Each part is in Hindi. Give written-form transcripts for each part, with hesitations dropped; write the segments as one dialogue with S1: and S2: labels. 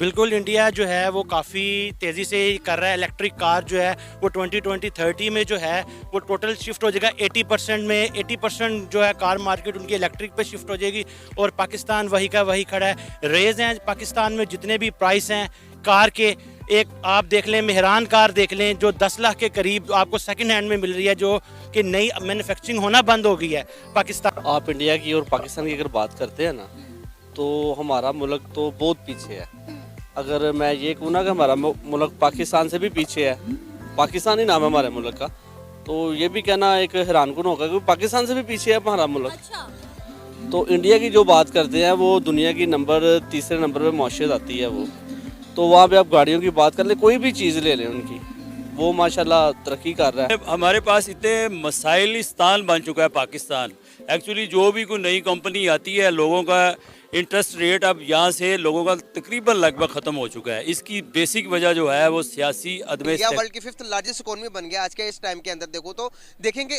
S1: बिल्कुल इंडिया जो है वो काफ़ी तेज़ी से कर रहा है। इलेक्ट्रिक कार जो है वो 2020-30 में जो है वो टोटल शिफ्ट हो जाएगा 80% में। 80% जो है कार मार्केट उनकी इलेक्ट्रिक पे शिफ्ट हो जाएगी और पाकिस्तान वही का वही खड़ा है। रेज हैं पाकिस्तान में जितने भी प्राइस हैं कार के, एक आप देख लें मेहरान कार देख लें जो 10 लाख के करीब आपको सेकंड हैंड में मिल रही है, जो कि नई मैन्युफैक्चरिंग होना बंद हो गई है पाकिस्तान।
S2: आप इंडिया की और पाकिस्तान की अगर बात करते हैं ना, तो हमारा मुल्क तो बहुत पीछे है। अगर मैं ये कहूँ ना कि हमारा मुल्क पाकिस्तान से भी पीछे है, पाकिस्तान ही नाम है हमारे मुल्क का, तो ये भी कहना एक हैरानकुन होगा कि पाकिस्तान से भी पीछे है हमारा मुल्क।
S3: अच्छा।
S2: तो इंडिया की जो बात करते हैं वो दुनिया की तीसरे नंबर पे मौशत आती है वो। तो वहाँ पे आप गाड़ियों की बात कर ले, कोई भी चीज़ ले लें उनकी, वो माशाल्लाह तरक्की कर रहा है।
S4: हमारे पास इतने मसाइलिस्तान बन चुका है पाकिस्तान। एक्चुअली जो भी कोई नई कंपनी आती है, लोगों का इंटरेस्ट रेट अब यहाँ से लोगों का तकरीबन लगभग ख़त्म हो चुका है। इसकी बेसिक वजह जो है वो सियासी अदम
S5: इंडिया वर्ल्ड की 5th लार्जेस्ट इकोनॉमी बन गया आज के इस टाइम के अंदर। देखो तो देखेंगे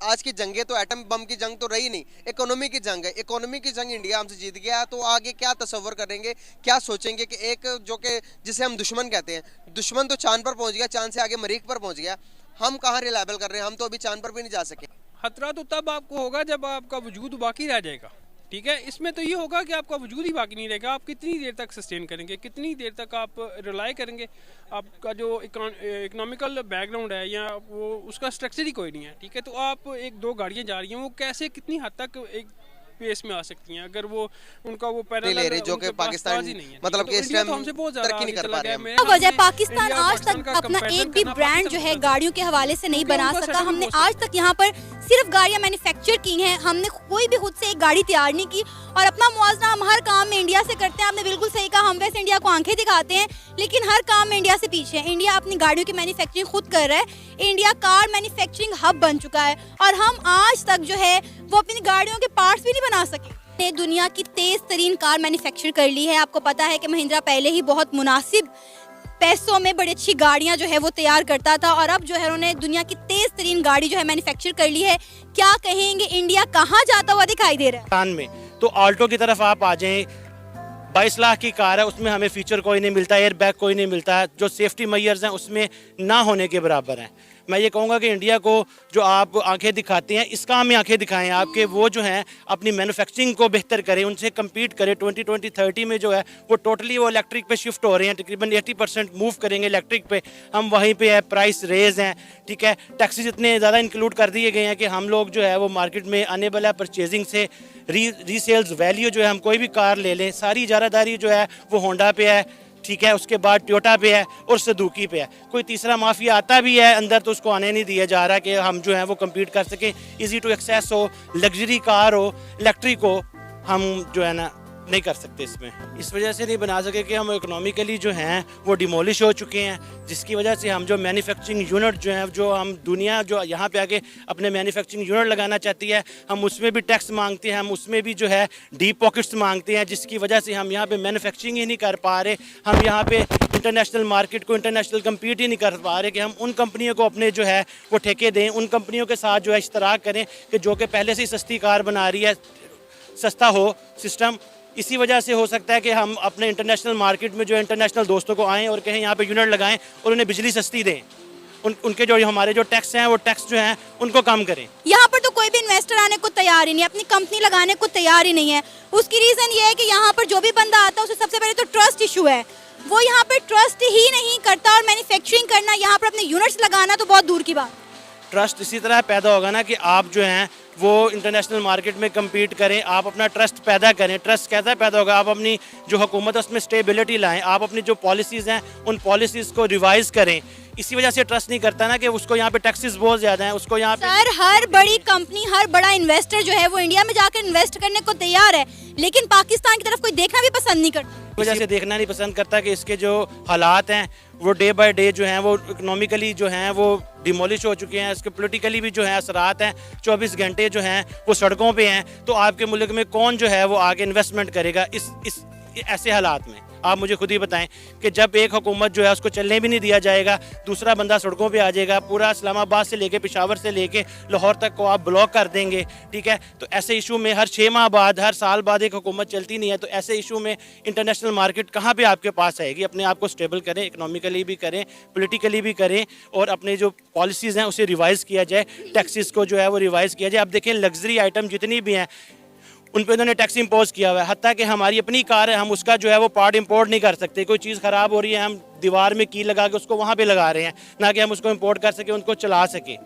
S5: आज की जंगें तो एटम बम की जंग तो रही नहीं, इकोनॉमी की जंग है। इकोनॉमी की जंग इंडिया हमसे जीत गया, तो आगे क्या तस्वर करेंगे, क्या सोचेंगे कि एक जो कि जिसे हम दुश्मन कहते हैं, दुश्मन तो चांद पर पहुंच गया, चांद से आगे मरीख पर पहुंच गया, हम कहाँ रिलायबल कर रहे हैं, हम तो अभी चांद पर भी नहीं जा सके।
S6: खतरा तो तब आपको होगा जब आपका वजूद बाकी रह जाएगा, ठीक है। इसमें तो ये होगा कि आपका वजूद ही बाकी नहीं रहेगा। आप कितनी देर तक सस्टेन करेंगे, कितनी देर तक आप रिलाई करेंगे। आपका जो इकोनॉमिकल बैकग्राउंड है या वो उसका स्ट्रक्चर ही कोई नहीं है, ठीक है। तो आप एक दो गाड़ियाँ जा रही हैं, वो कैसे कितनी हद तक एक पेस में आ सकती हैं अगर वो उनका वो पैरेलल
S5: ले रहे जो कि पाकिस्तान मतलब कि इस टाइम तरक्की नहीं कर पा रहे हैं।
S3: वजह पाकिस्तान आज तक अपना एक भी ब्रांड जो है गाड़ियों के हवाले से नहीं बना सका। हमने आज तक यहाँ पर सिर्फ गाड़ियाँ मैन्युफैक्चर की हैं, हमने कोई भी खुद से एक गाड़ी तैयार नहीं की। और अपना मुआवजा हम हर काम में इंडिया से करते हैं। आपने बिल्कुल सही कहा, हम वैसे इंडिया को आंखें दिखाते हैं लेकिन हर काम में इंडिया से पीछे है। इंडिया अपनी गाड़ियों की मैन्युफैक्चरिंग खुद कर रहा है। इंडिया कार मैन्युफैक्चरिंग हब बन चुका है और हम आज तक जो है वो अपनी गाड़ियों के पार्ट्स भी नहीं बना सके। ने दुनिया की तेज तरीन कार मैन्युफैक्चर कर ली है। आपको पता है कि महिंद्रा पहले ही बहुत मुनासिब पैसों में बड़ी अच्छी गाड़ियां जो है वो तैयार करता था और अब जो है उन्होंने दुनिया की तेज तरीन गाड़ी जो है मैन्युफैक्चर कर ली है। क्या कहेंगे, इंडिया कहाँ जाता हुआ दिखाई दे रहा है?
S1: में तो ऑल्टो की तरफ आप आ जाएं, 22 लाख की कार है, उसमें हमें फीचर कोई नहीं मिलता, एयर बैग कोई नहीं मिलता है, जो सेफ्टी मेजर्स हैं उसमें ना होने के बराबर हैं। मैं ये कहूँगा कि इंडिया को जो आप आंखें दिखाते हैं, इस काम में आंखें दिखाएं आपके, वो जो हैं अपनी मैन्युफैक्चरिंग को बेहतर करें, उनसे कम्पीट करें। 2020-30 में जो है वो टोटली वो इलेक्ट्रिक पे शिफ्ट हो रहे हैं, तकरीबन 80% मूव करेंगे इलेक्ट्रिक पे। हम वहीं पे है, प्राइस रेज हैं, ठीक है। टैक्सेस इतने ज़्यादा इंक्लूड कर दिए गए हैं कि हम लोग जो है वो मार्केट में अनेबल है परचेजिंग से। रीसेल्स वैल्यू जो है, हम कोई भी कार ले लें, सारी इजारादारी जो है वो होंडा पे है, ठीक है, उसके बाद टोयोटा पे है और सुजुकी पे है। कोई तीसरा माफिया आता भी है अंदर तो उसको आने नहीं दिया जा रहा कि हम जो है वो कम्पीट कर सकें। इजी टू एक्सेस हो, लग्जरी कार हो, इलेक्ट्रिक हो, हम जो है ना नहीं कर सकते इसमें। इस वजह से नहीं बना सके कि हम इकोनॉमिकली जो हैं वो डिमोलिश हो चुके हैं, जिसकी वजह से हम जो मैन्युफैक्चरिंग यूनिट जो हैं, जो हम दुनिया जो यहाँ पे आके अपने मैन्युफैक्चरिंग यूनिट लगाना चाहती है, हम उसमें भी टैक्स मांगते हैं, हम उसमें भी जो है डीप पॉकेट्स मांगते हैं, जिसकी वजह से हम यहाँ पे मैन्युफैक्चरिंग ही नहीं कर पा रहे। हम यहाँ पे इंटरनेशनल मार्केट को इंटरनेशनल कम्पीट ही नहीं कर पा रहे कि हम उन कंपनियों को अपने जो है वो ठेके दें, उन कंपनियों के साथ जो है इश्तराक करें कि जो कि पहले से ही सस्ती कार बना रही है, सस्ता हो सिस्टम। इसी वजह से हो सकता है कि हम अपने इंटरनेशनल मार्केट में जो इंटरनेशनल दोस्तों को आएँ और कहें यहाँ पे यूनिट लगाएं और उन्हें बिजली सस्ती दें। उनके जो हमारे जो टैक्स हैं वो टैक्स जो हैं उनको कम करें।
S3: यहाँ पर तो कोई भी इन्वेस्टर आने को तैयार ही नहीं, अपनी कंपनी लगाने को तैयार ही नहीं है। उसकी रीज़न ये है कि यहाँ पर जो भी बंदा आता है उसे सबसे पहले तो ट्रस्ट इशू है, वो यहाँ पर ट्रस्ट ही नहीं करता। और मैन्युफैक्चरिंग करना, यहाँ पर अपने यूनिट्स लगाना तो बहुत दूर की बात।
S1: ट्रस्ट इसी तरह पैदा होगा ना कि आप जो हैं वो इंटरनेशनल मार्केट में कम्पीट करें, आप अपना ट्रस्ट पैदा करें। ट्रस्ट कैसा पैदा होगा? आप अपनी जो हुकूमत है उसमें स्टेबिलिटी लाएं, आप अपनी जो पॉलिसीज़ हैं उन पॉलिसीज़ को रिवाइज़ करें। इसी वजह से ट्रस्ट नहीं करता ना कि उसको यहाँ पे टैक्सेस बहुत ज़्यादा हैं, उसको यहाँ पे।
S3: सर, हर बड़ी कंपनी, हर बड़ा इन्वेस्टर जो है वो इंडिया में जाकर इन्वेस्ट करने को तैयार है, लेकिन पाकिस्तान की तरफ कोई देखना भी पसंद नहीं करता।
S1: वजह से देखना नहीं पसंद करता कि इसके जो हालात हैं वो डे बाय डे जो हैं वो इकोनॉमिकली जो हैं वो डिमोलिश हो चुके हैं। इसके पॉलिटिकली भी जो है असरात हैं, 24 घंटे जो हैं वो सड़कों पे हैं। तो आपके मुल्क में कौन जो है वो आगे इन्वेस्टमेंट करेगा इस ऐसे हालात में? आप मुझे खुद ही बताएं कि जब एक हुकूमत जो है उसको चलने भी नहीं दिया जाएगा, दूसरा बंदा सड़कों पे आ जाएगा, पूरा इस्लामाबाद से लेके पेशावर से लेके लाहौर तक को आप ब्लॉक कर देंगे, ठीक है। तो ऐसे इशू में हर 6 माह बाद, हर साल बाद एक हुकूमत चलती नहीं है, तो ऐसे इशू में इंटरनेशनल मार्केट कहाँ पे आपके पास आएगी। अपने आप को स्टेबल करें, इकोनॉमिकली भी करें, पॉलिटिकली भी करें, और अपने जो पॉलिसीज़ हैं उसे रिवाइज़ किया जाए, टैक्सेस को जो है वो रिवाइज़ किया जाए। अब देखें लग्जरी आइटम जितनी भी हैं उन पे उन्होंने टैक्स इम्पोज किया हुआ है, हत्ता कि हमारी अपनी कार है, हम उसका जो है वो पार्ट इंपोर्ट नहीं कर सकते। कोई चीज़ ख़राब हो रही है, हम दीवार में की लगा के उसको वहाँ पे लगा रहे हैं, ना कि हम उसको इंपोर्ट कर सकें, उनको चला सकें।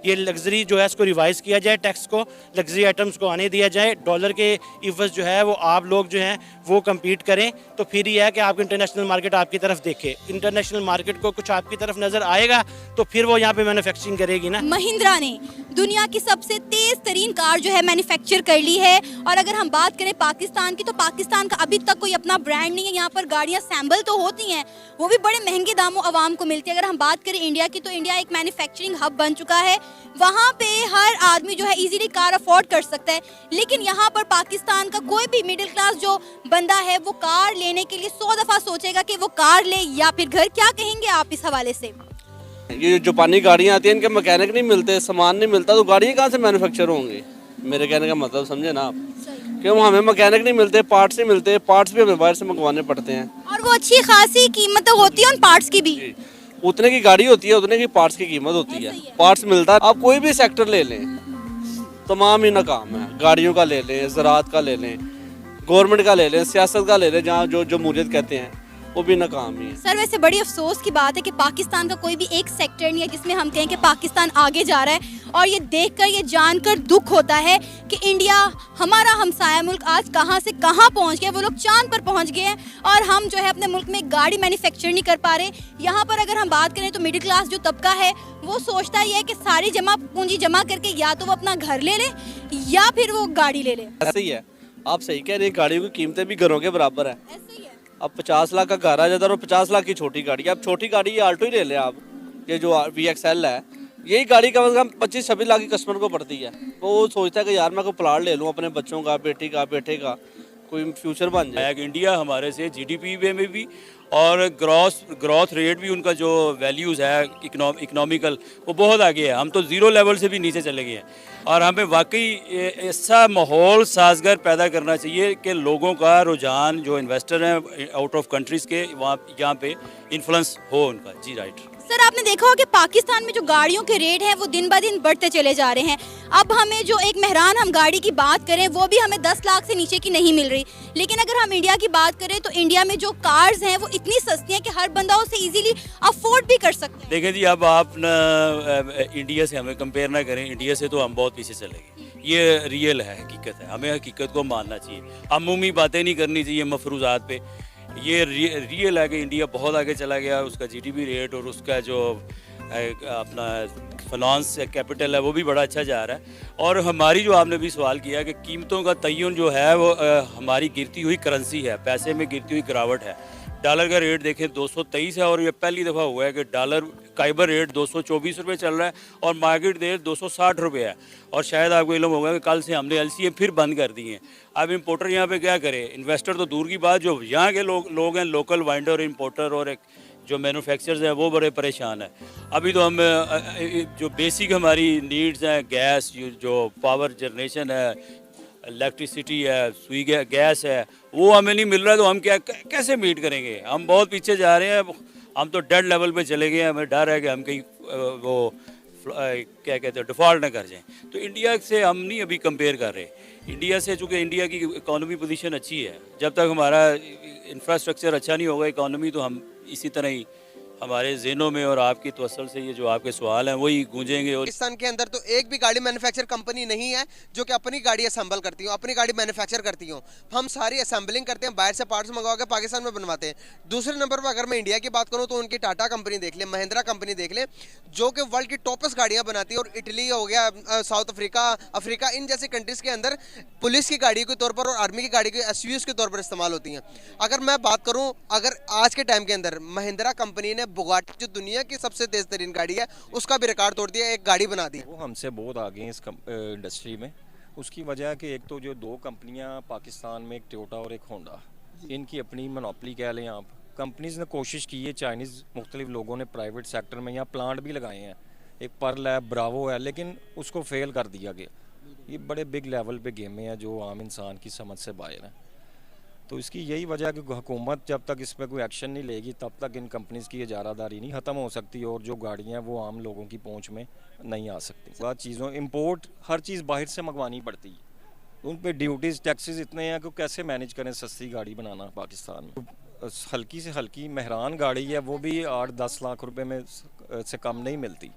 S1: ये लग्जरी जो है इसको रिवाइज़ किया जाए, टैक्स को, लग्जरी आइटम्स को आने दिया जाए। डॉलर के इवज़ जो है वो आप लोग जो हैं वो कम्पीट करें, तो फिर ये है कि आप इंटरनेशनल मार्केट आपकी तरफ देखे। इंटरनेशनल मार्केट को कुछ आपकी तरफ नज़र आएगा तो फिर वो यहाँ पे मैन्युफैक्चरिंग करेगी ना।
S3: महिंद्रा ने दुनिया की सबसे तेज तरीन कार जो है मैन्युफैक्चर कर ली है। और अगर हम बात करें पाकिस्तान की, तो पाकिस्तान का अभी तक कोई अपना ब्रांड नहीं है। यहाँ पर गाड़ियाँ सैम्बल तो होती हैं, वो भी बड़े महंगे दामों आवाम को मिलती है। अगर हम बात करें इंडिया की, तो इंडिया एक मैन्युफैक्चरिंग हब बन चुका है, वहाँ पे हर आदमी जो है इजीली कार अफोर्ड कर सकता है। लेकिन यहाँ पर पाकिस्तान का कोई भी मिडिल क्लास जो बंदा है वो कार लेने के लिए 100 दफ़ा सोचेगा कि वो कार ले या फिर घर। क्या कहेंगे आप इस हवाले से?
S2: ये जो जापानी गाड़ियाँ आती हैं इनके मैकेनिक नहीं मिलते, सामान नहीं मिलता, तो गाड़ियाँ कहाँ से मैन्युफैक्चर होंगी? मेरे कहने का मतलब समझे ना आप, क्यों हमें मैकेनिक नहीं मिलते, पार्ट्स नहीं मिलते, पार्ट्स भी हमें बाहर से मंगवाने पड़ते हैं,
S3: और वो अच्छी खासी कीमत होती है उन पार्ट्स की भी।
S2: उतने की गाड़ी होती है उतने की पार्ट्स की कीमत होती है, पार्ट्स मिलता है। आप कोई भी सेक्टर ले लें, तमाम ही नाकाम है। गाड़ियों का ले लें, ज़राअत का ले लें, गवर्नमेंट का ले लें, सियासत का ले लें, जहाँ जो जमहूरियत कहते हैं वो भी नाकाम ही है।
S3: सर वैसे बड़ी अफसोस की बात है कि पाकिस्तान का कोई भी एक सेक्टर नहीं है जिसमें हम कहें कि पाकिस्तान आगे जा रहा है। और ये देखकर, ये जानकर दुख होता है कि इंडिया, हमारा हमसाया मुल्क, आज कहां से कहां पहुंच गया। वो लोग चांद पर पहुंच गए हैं और हम जो है अपने मुल्क में गाड़ी मैन्युफैक्चर नहीं कर पा रहे। यहाँ पर अगर हम बात करें तो मिडिल क्लास जो तबका है वो सोचता ही है कि सारी पूंजी जमा करके या तो वो अपना घर ले ले या फिर वो गाड़ी ले ले।
S2: ऐसे ही है, आप सही कह रहे हैं, गाड़ियों की कीमतें भी घरों के बराबर है।
S3: ऐसे ही है।
S2: अब 50 लाख का घर आ जाता है और 50 लाख की छोटी गाड़ी। अब छोटी गाड़ी आल्टो ही ले लें आप, ये जो VXL है, यही गाड़ी कम से कम 25-26 लाख की कस्टमर को पड़ती है। तो वो सोचता है कि यार मैं कोई प्लाट ले लूँ अपने बच्चों का, बेटी का, बेटे का, कोई फ्यूचर बन जाए।
S4: इंडिया हमारे से GDP में भी और ग्रोथ रेट भी, उनका जो वैल्यूज़ है इकोनॉमिकल, वो बहुत आगे है। हम तो ज़ीरो लेवल से भी नीचे चले गए हैं। और हमें वाकई ऐसा माहौल साजगार पैदा करना चाहिए कि लोगों का रुझान, जो इन्वेस्टर हैं आउट ऑफ कंट्रीज़ के, वहाँ यहाँ पे इन्फ्लुएंस हो उनका। जी राइट।
S3: सर आपने देखा होगा कि पाकिस्तान में जो गाड़ियों के रेट हैं वो दिन ब दिन बढ़ते चले जा रहे हैं। अब हमें जो एक मेहरान हम गाड़ी की बात करें वो भी हमें 10 लाख से नीचे की नहीं मिल रही। लेकिन अगर हम इंडिया की बात करें तो इंडिया में जो कार्स हैं वो इतनी सस्ती हैं कि हर बंदा उसे इजीली अफोर्ड भी कर सकता है।
S4: देखें जी, अब आप ना इंडिया से हमें कंपेयर ना करें। इंडिया से तो हम बहुत पीछे चले गए, ये रियल है, हकीकत है। हमें हकीकत को मानना चाहिए, अमूमी बातें नहीं करनी चाहिए मफरूज़ात पे। ये रियल है कि इंडिया बहुत आगे चला गया। उसका GDP रेट और उसका जो अपना फाइनेंस कैपिटल है वो भी बड़ा अच्छा जा रहा है। और हमारी जो आपने भी सवाल किया कि कीमतों का तयन जो है वो हमारी गिरती हुई करेंसी है, पैसे में गिरती हुई गिरावट है। डॉलर का रेट देखें 223 है और ये पहली दफ़ा हुआ है कि डॉलर काइबर रेट 224 रुपये चल रहा है और मार्केट रेट 260 रुपये है। और शायद आपको इल्म होगा कि कल से हमने LCA फिर बंद कर दी हैं। अब इंपोर्टर यहाँ पे क्या करे, इन्वेस्टर तो दूर की बात, जो यहाँ के लोग हैं, लोकल वाइंडर, इंपोर्टर और एक जो मैन्युफैक्चरर्स हैं, वो बड़े परेशान हैं। अभी तो हम जो बेसिक हमारी नीड्स हैं, गैस, जो पावर जनरेशन है, इलेक्ट्रिसिटी है, सुई गैस है, वो हमें नहीं मिल रहा है। तो हम कैसे मीट करेंगे? हम बहुत पीछे जा रहे हैं, हम तो डेड लेवल पे चले गए हैं। हमें डर है कि हम कहीं वो क्या कहते हैं डिफ़ॉल्ट ना कर जाएं। तो इंडिया से हम नहीं अभी कंपेयर कर रहे इंडिया से, चूँकि इंडिया की इकॉनमी पोजीशन अच्छी है। जब तक हमारा इंफ्रास्ट्रक्चर अच्छा नहीं होगा इकॉनमी, तो हम इसी तरह ही हमारे ज़हनों में और आपकी तवसल से ये जो आपके सवाल हैं वही गूंजेंगे। और
S5: पाकिस्तान के अंदर तो एक भी गाड़ी मैन्युफैक्चर कंपनी नहीं है जो कि अपनी गाड़ी असेंबल करती हो, अपनी गाड़ी मैन्युफैक्चर करती हो। हम सारी असेंबलिंग करते हैं, बाहर से पार्ट्स मंगवा के पाकिस्तान में बनवाते हैं। दूसरे नंबर पर अगर मैं इंडिया की बात करूं तो उनकी टाटा कंपनी देख ले, महिंद्रा कंपनी देख ले, जो कि वर्ल्ड की टॉपेस्ट गाड़ियां बनाती है। और इटली हो गया, साउथ अफ्रीका, इन जैसी कंट्रीज के अंदर पुलिस की गाड़ी के तौर पर और आर्मी की गाड़ी के SUVs के तौर पर इस्तेमाल होती हैं। अगर मैं बात करूं, अगर आज के टाइम के अंदर महिंद्रा कंपनी ने बुगाटी, जो दुनिया की सबसे तेज तरीन गाड़ी है, उसका भी रिकॉर्ड तोड़ दिया, एक गाड़ी बना दी।
S7: वो हमसे बहुत आगे हैं इस इंडस्ट्री में। उसकी वजह है कि एक तो जो 2 कंपनियां पाकिस्तान में, एक टोयोटा और एक होंडा, इनकी अपनी मोनोपली कह लें आप। कंपनीज ने कोशिश की है, चाइनीज़ मुख्तलिफ लोगों ने प्राइवेट सेक्टर में यहाँ प्लांट भी लगाए हैं, एक पर्ल है, ब्रावो है, लेकिन उसको फेल कर दिया गया। ये बड़े बिग लेवल पे गेमें हैं जो आम इंसान की समझ से बाहर हैं। तो इसकी यही वजह है कि हुकूमत जब तक इस पर कोई एक्शन नहीं लेगी तब तक इन कंपनीज़ की इजारादारी नहीं ख़त्म हो सकती, और जो गाड़ियाँ हैं वो आम लोगों की पहुँच में नहीं आ सकती। बात चीज़ों इंपोर्ट हर चीज़ बाहर से मंगवानी पड़ती है, उन पे ड्यूटीज़ टैक्सेस इतने हैं कि कैसे मैनेज करें सस्ती गाड़ी बनाना पाकिस्तान में। हल्की से हल्की मेहरान गाड़ी है वो भी 8-10 लाख रुपए में से कम नहीं मिलती।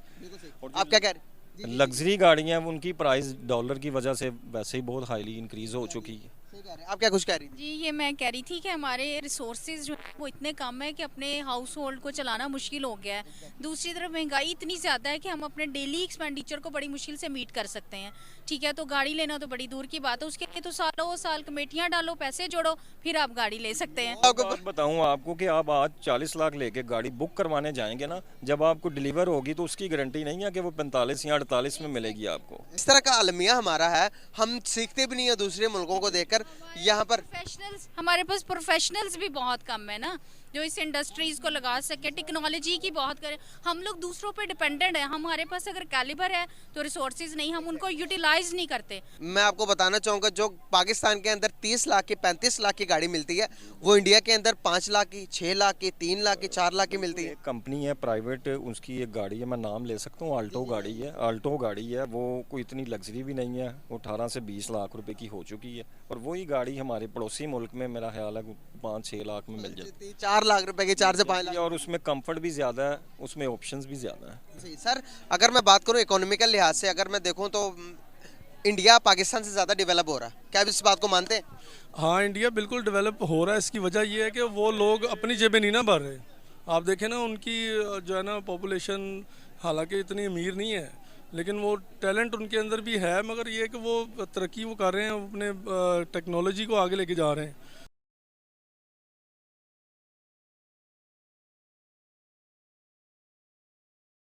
S5: आप क्या कह रहे हैं?
S7: लग्जरी गाड़ियाँ हैं उनकी प्राइस डॉलर की वजह से वैसे ही बहुत हाईली इंक्रीज़ हो चुकी है।
S5: सही कह रहे हैं। आप क्या कुछ कह रही थी?
S8: जी, ये मैं कह रही थी कि हमारे रिसोर्सेज जो है वो इतने कम है कि अपने हाउस होल्ड को चलाना मुश्किल हो गया है। दूसरी तरफ महंगाई इतनी ज़्यादा है कि हम अपने डेली एक्सपेंडिचर को बड़ी मुश्किल से मीट कर सकते हैं। ठीक है, तो गाड़ी लेना तो बड़ी दूर की बात है, उसके लिए तो सालों साल कमेटियाँ डालो, पैसे जोड़ो, फिर आप गाड़ी ले सकते हैं।
S7: बात बताऊं आपको कि आप आज 40 लाख लेके गाड़ी बुक करवाने जाएंगे ना, जब आपको डिलीवर होगी तो उसकी गारंटी नहीं है कि वो 45 या 48 में मिलेगी आपको।
S5: इस तरह का अलमिया हमारा है, हम सीखते भी नहीं है दूसरे मुल्कों को देखकर। यहाँ पर
S8: प्रोफेशनल्स, हमारे पास प्रोफेशनल्स भी बहुत कम है ना, जो इस इंडस्ट्रीज को लगा सके। टेक्नोलॉजी की बहुत करें, हम लोग दूसरों पे डिपेंडेंट है। हमारे पास अगर कैलिबर है तो रिसोर्सेज नहीं, हम उनको यूटिलाइज नहीं करते।
S5: मैं आपको बताना चाहूँगा, जो पाकिस्तान के अंदर 30 लाख की 35 लाख की गाड़ी मिलती है, वो इंडिया के अंदर 5 लाख की, 6 लाख की, 3 लाख की, 4 लाख की मिलती है।
S7: एक कंपनी है प्राइवेट, उसकी एक गाड़ी है, मैं नाम ले सकता हूँ, आल्टो गाड़ी है। आल्टो गाड़ी है, वो कोई इतनी लग्जरी भी नहीं है, वो 18 से 20 लाख रुपए की हो चुकी है, और वही गाड़ी हमारे पड़ोसी मुल्क में मेरा ख्याल है 5-6 लाख में मिल जाती है।
S5: 4 लाख रुपए की, 4 से 5 लाख।
S7: और उसमें कंफर्ट भी ज़्यादा है, उसमें ऑप्शंस भी ज़्यादा है।
S5: सही सर, अगर मैं बात करूं इकोनॉमिकल लिहाज से, अगर मैं देखूं तो इंडिया पाकिस्तान से ज़्यादा डेवलप हो रहा है। क्या आप इस बात को मानते हैं?
S9: हाँ, इंडिया बिल्कुल डेवलप हो रहा है। इसकी वजह ये है कि वो लोग अपनी जेबें नहीं ना भर रहे। आप देखें ना, उनकी जो है ना पॉपुलेशन हालांकि इतनी अमीर नहीं है, लेकिन वो टैलेंट उनके अंदर भी है, मगर ये है कि वो तरक्की वो कर रहे हैं, अपने टेक्नोलॉजी को आगे लेके जा रहे हैं।